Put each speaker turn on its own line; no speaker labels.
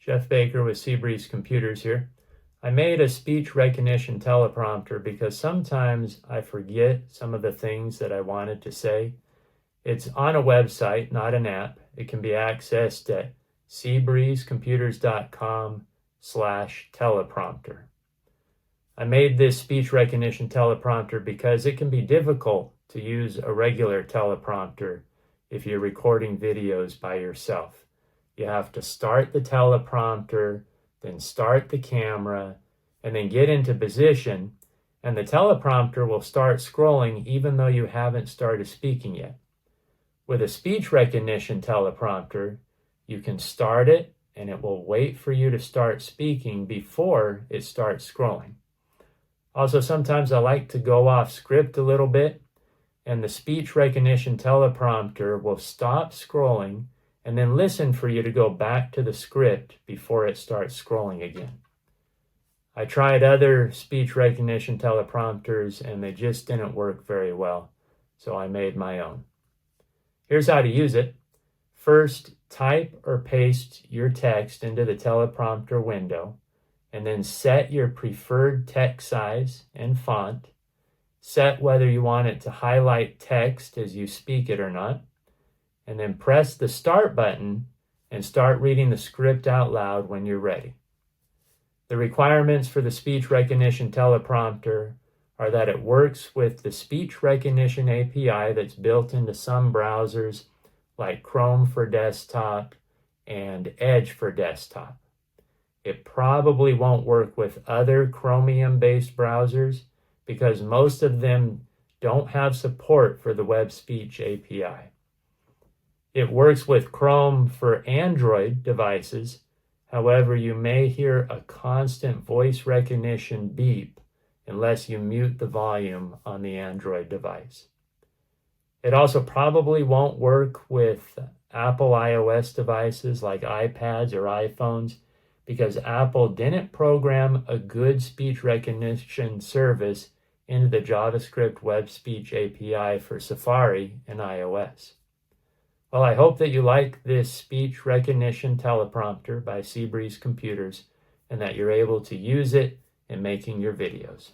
Jeff Baker with Seabreeze Computers here. I made a speech recognition teleprompter because sometimes I forget some of the things that I wanted to say. It's on a website, not an app. It can be accessed at seabreezecomputers.com/teleprompter. I made this speech recognition teleprompter because it can be difficult to use a regular teleprompter if you're recording videos by yourself. You have to start the teleprompter, then start the camera, and then get into position, and the teleprompter will start scrolling even though you haven't started speaking yet. With a speech recognition teleprompter, you can start it, and it will wait for you to start speaking before it starts scrolling. Also, sometimes I like to go off script a little bit, and the speech recognition teleprompter will stop scrolling and then listen for you to go back to the script before it starts scrolling again. I tried other speech recognition teleprompters and they just didn't work very well, so I made my own. Here's how to use it. First, type or paste your text into the teleprompter window, and then set your preferred text size and font. Set whether you want it to highlight text as you speak it or not, and then press the start button and start reading the script out loud when you're ready. The requirements for the speech recognition teleprompter are that it works with the speech recognition API that's built into some browsers like Chrome for desktop and Edge for desktop. It probably won't work with other Chromium-based browsers because most of them don't have support for the web speech API. It works with Chrome for Android devices. However, you may hear a constant voice recognition beep unless you mute the volume on the Android device. It also probably won't work with Apple iOS devices like iPads or iPhones because Apple didn't program a good speech recognition service into the JavaScript Web Speech API for Safari and iOS. Well, I hope that you like this speech recognition teleprompter by Seabreeze Computers and that you're able to use it in making your videos.